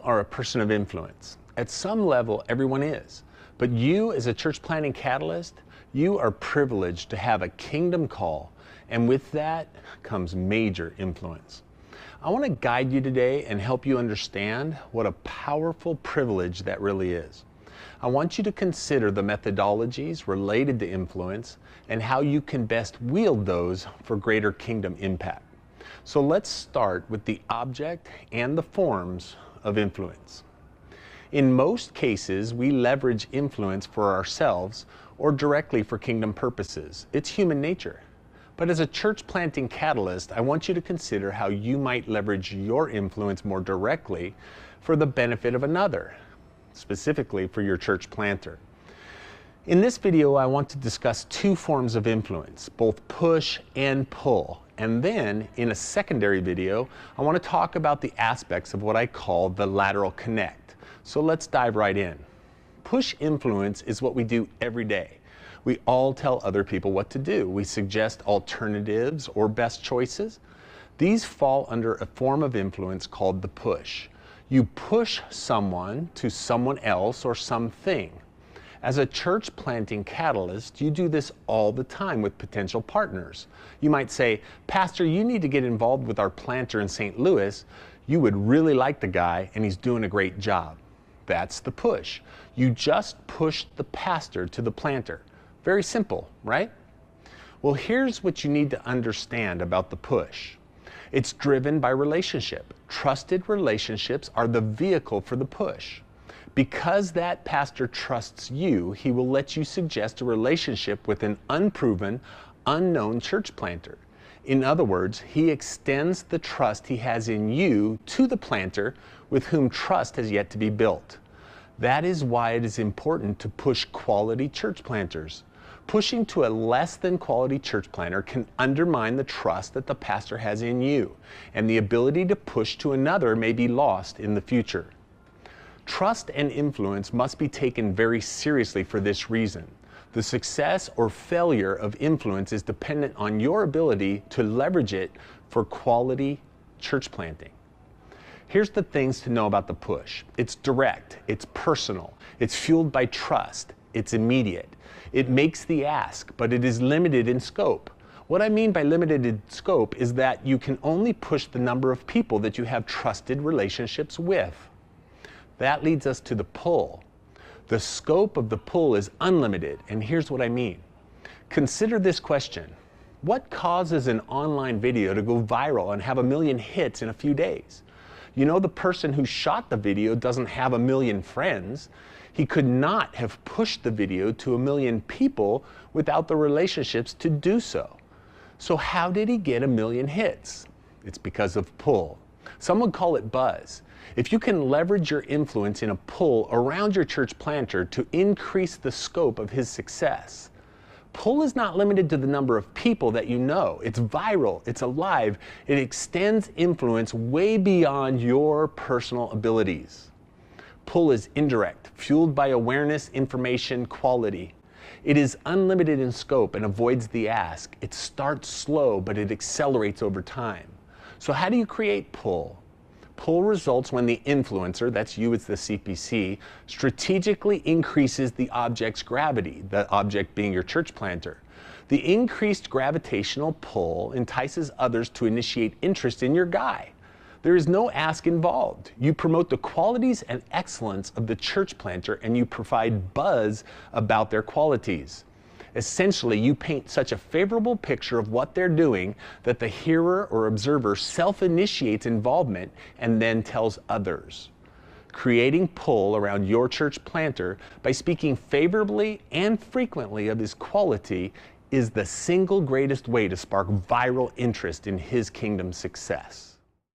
are a person of influence. At some level, everyone is. But you, as a church planting catalyst, you are privileged to have a kingdom call, and with that comes major influence. I want to guide you today and help you understand what a powerful privilege that really is. I want you to consider the methodologies related to influence and how you can best wield those for greater kingdom impact. So let's start with the object and the forms of influence. In most cases, we leverage influence for ourselves or directly for kingdom purposes. It's human nature. But as a church planting catalyst, I want you to consider how you might leverage your influence more directly for the benefit of another, specifically for your church planter. In this video, I want to discuss two forms of influence, both push and pull. And then, in a secondary video, I want to talk about the aspects of what I call the lateral connect. So let's dive right in. Push influence is what we do every day. We all tell other people what to do. We suggest alternatives or best choices. These fall under a form of influence called the push. You push someone to someone else or something. As a church planting catalyst, you do this all the time with potential partners. You might say, "Pastor, you need to get involved with our planter in St. Louis. You would really like the guy and he's doing a great job." That's the push. You just push the pastor to the planter. Very simple, right? Well, here's what you need to understand about the push. It's driven by relationship. Trusted relationships are the vehicle for the push. Because that pastor trusts you, he will let you suggest a relationship with an unproven, unknown church planter. In other words, he extends the trust he has in you to the planter with whom trust has yet to be built. That is why it is important to push quality church planters. Pushing to a less than quality church planter can undermine the trust that the pastor has in you, and the ability to push to another may be lost in the future. Trust and influence must be taken very seriously for this reason. The success or failure of influence is dependent on your ability to leverage it for quality church planting. Here's the things to know about the push. It's direct, it's personal, it's fueled by trust, it's immediate. It makes the ask, but it is limited in scope. What I mean by limited in scope is that you can only push the number of people that you have trusted relationships with. That leads us to the pull. The scope of the pull is unlimited, and here's what I mean. Consider this question. What causes an online video to go viral and have 1 million hits in a few days? You know, the person who shot the video doesn't have 1 million friends. He could not have pushed the video to 1 million people without the relationships to do so. So how did he get 1 million hits? It's because of pull. Some would call it buzz. If you can leverage your influence in a pull around your church planter to increase the scope of his success. Pull is not limited to the number of people that you know. It's viral, it's alive, it extends influence way beyond your personal abilities. Pull is indirect, fueled by awareness, information, quality. It is unlimited in scope and avoids the ask. It starts slow, but it accelerates over time. So how do you create pull? Pull results when the influencer, that's you, it's the CPC, strategically increases the object's gravity, the object being your church planter. The increased gravitational pull entices others to initiate interest in your guy. There is no ask involved. You promote the qualities and excellence of the church planter and you provide buzz about their qualities. Essentially, you paint such a favorable picture of what they're doing that the hearer or observer self-initiates involvement and then tells others. Creating pull around your church planter by speaking favorably and frequently of his quality is the single greatest way to spark viral interest in his kingdom success.